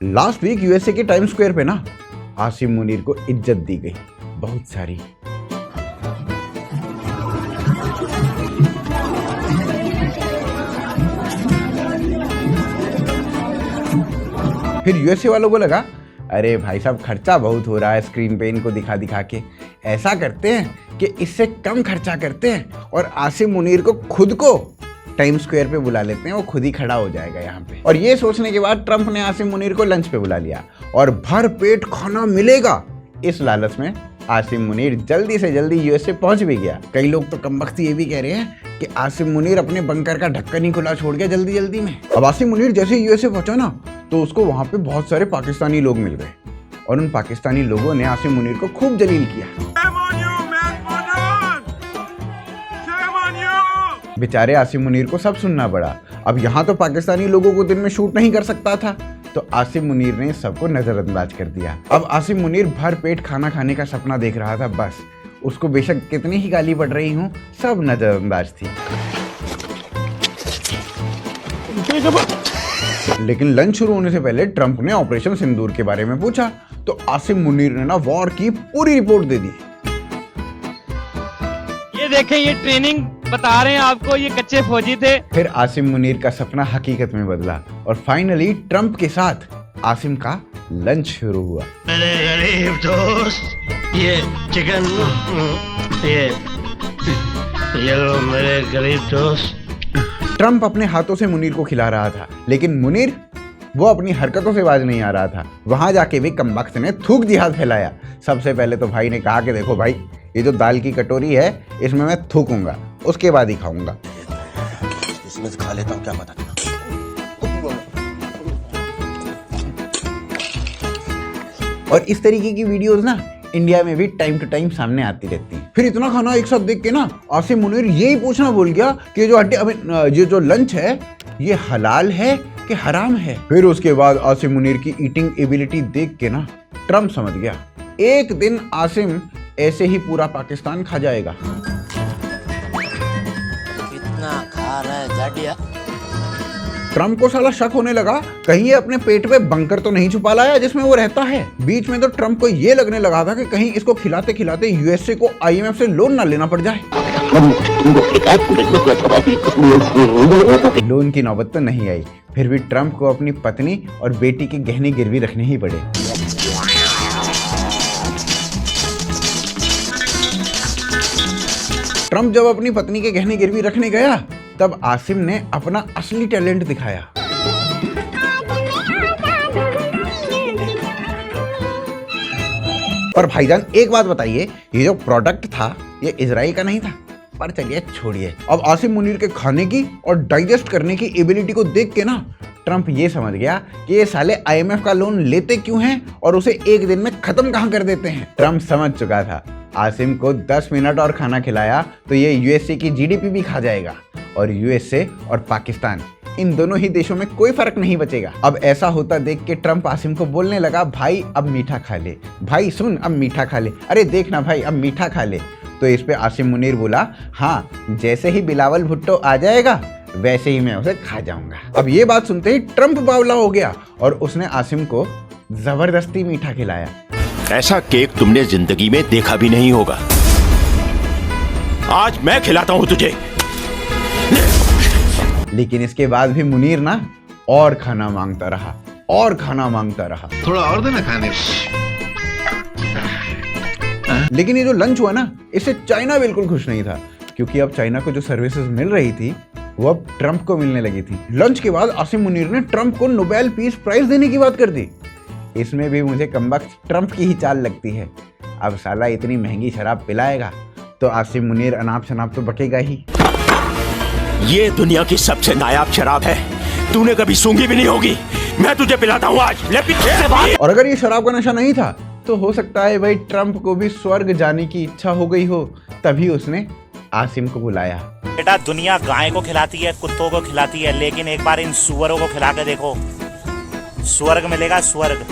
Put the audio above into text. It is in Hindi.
लास्ट वीक यूएसए के टाइम स्क्वायर पे ना आसिम मुनीर को इज्जत दी गई, बहुत सारी। फिर यूएसए वालों को लगा अरे भाई साहब खर्चा बहुत हो रहा है स्क्रीन पे इनको दिखा दिखा के, ऐसा करते हैं कि इससे कम खर्चा करते हैं और आसिम मुनीर को खुद को टाइम स्क्वायर पे बुला लेते हैं, वो खुद ही खड़ा हो जाएगा यहाँ पे। और ये सोचने के बाद ट्रंप ने आसिम मुनीर को लंच पे बुला लिया और भर पेट खाना मिलेगा इस लालच में आसिम मुनीर जल्दी से जल्दी यूएसए पहुंच भी गया। कई लोग तो कमबख्ती ये भी कह रहे हैं कि आसिम मुनीर अपने बंकर का ढक्कन ही खुला छोड़ गया जल्दी जल्दी में। अब आसिम मुनीर जैसे यूएसए पहुंचा ना तो उसको वहां पे बहुत सारे पाकिस्तानी लोग मिल गए और उन पाकिस्तानी लोगों ने आसिम मुनीर को खूब जलील किया। बेचारे आसिम मुनीर को सब सुनना पड़ा। अब यहाँ तो पाकिस्तानी लोगों को दिन में शूट नहीं कर सकता था तो आसिम मुनीर ने सबको नजरअंदाज कर दिया। अब आसिम मुनीर भर पेट खाना खाने का सपना देख रहा था, बस उसको बेशक कितनी ही गाली पड़ रही हूँ सब नजरअंदाज थी। लेकिन लंच शुरू होने से पहले ट्रंप ने ऑपरेशन सिंदूर के बारे में पूछा तो आसिम मुनीर ने ना वॉर की पूरी रिपोर्ट दे दी। ये देखें, ये ट्रेनिंग बता रहे हैं आपको, ये कच्चे फौजी थे। फिर आसिम मुनीर का सपना हकीकत में बदला और फाइनली ट्रंप के साथ आसिम का लंच शुरू हुआ। मेरे गरीब दोस्त, ये चिकन, ये लो मेरे गरीब दोस्त। ट्रंप अपने हाथों से मुनीर को खिला रहा था लेकिन मुनीर वो अपनी हरकतों से बाज नहीं आ रहा था। वहां जाके भी कमबख्त ने थूक जिहाद फैलाया। सबसे पहले तो भाई ने कहा कि देखो भाई, ये जो दाल की कटोरी है इसमें मैं थूकूंगा, उसके बाद ही खाऊंगा। इसमें से खा लेता हूँ, क्या पता। और इस तरीके की वीडियोस ना इंडिया में भी टाइम टू टाइम सामने आती रहती हैं। फिर इतना खाना एक साथ देख के ना आसिम मुनीर यही पूछना भूल गया कि ये जो लंच है ये हलाल है कि हराम है। फिर उसके बाद आसिम मुनीर की ईटिंग एबिलिटी देख के ना ट्रंप समझ गया एक दिन आसिम ऐसे ही पूरा पाकिस्तान खा जाएगा। कितना खा रहा है जाडिया। ट्रंप को साला शक होने लगा कहीं ये अपने पेट पे बंकर तो नहीं छुपा लाया जिसमें वो रहता है। बीच में तो ट्रंप को ये लगने लगा था कि कहीं इसको खिलाते खिलाते यूएसए को आईएमएफ से लोन ना लेना पड़ जाए। लोन की नौबत तो नहीं आई, फिर भी ट्रंप को अपनी पत्नी और बेटी के गहने गिरवी रखने ही पड़े। ट्रंप जब अपनी पत्नी के गहने गिरवी रखने गया तब आसिम ने अपना असली टैलेंट दिखाया। पर भाईजान एक बात बताइए, ये जो प्रोडक्ट था ये इजराइल का नहीं था? पर चलिए छोड़िए। अब आसिम मुनीर के खाने की और डाइजेस्ट करने की एबिलिटी को देख के ना ट्रंप ये समझ गया कि ये साले आईएमएफ का लोन लेते क्यों हैं और उसे एक दिन में खत्म कहां कर देते हैं। ट्रंप समझ चुका था आसिम को 10 मिनट और खाना खिलाया तो ये यूएसए की जीडीपी भी खा जाएगा और यूएसए और पाकिस्तान इन दोनों ही देशों में कोई फर्क नहीं बचेगा। अब ऐसा होता देख के ट्रंप आसिम को बोलने लगा भाई अब मीठा खा ले, भाई सुन अब मीठा खा ले, अरे देखना भाई अब मीठा खा ले। तो इस पे आसिम मुनीर बोला हाँ जैसे ही बिलावल भुट्टो आ जाएगा वैसे ही मैं उसे खा जाऊंगा। अब ये बात सुनते ही ट्रंप बावला हो गया और उसने आसिम को जबरदस्ती मीठा खिलाया। ऐसा केक तुमने जिंदगी में देखा भी नहीं होगा, आज मैं खिलाता हूं तुझे। लेकिन इसके बाद भी मुनीर ना और खाना मांगता रहा और खाना मांगता रहा। थोड़ा और देना खाने। लेकिन ये जो लंच हुआ ना इससे चाइना बिल्कुल खुश नहीं था क्योंकि अब चाइना को जो सर्विसेज मिल रही थी वो अब ट्रंप को मिलने लगी थी। लंच के बाद आसिम मुनीर ने ट्रंप को नोबेल पीस प्राइज देने की बात कर दी। इसमें भी मुझे कमबख्त ट्रंप की ही चाल लगती है। अब साला इतनी महंगी शराब पिलाएगा तो आसिम मुनीर अनाप शनाप तो बकेगा ही। ये दुनिया की सबसे नायाब शराब है, तूने कभी सूंघी भी नहीं होगी, मैं तुझे पिलाता हूँ आज। ले पीछे से बाहर। और अगर ये शराब का नशा नहीं था तो हो सकता है भाई ट्रंप को भी स्वर्ग जाने की इच्छा हो गई हो, तभी उसने आसिम को बुलाया। बेटा दुनिया गाय को खिलाती है, कुत्तों को खिलाती है, लेकिन एक बार इन सुअरों को खिला के देखो, स्वर्ग मिलेगा स्वर्ग।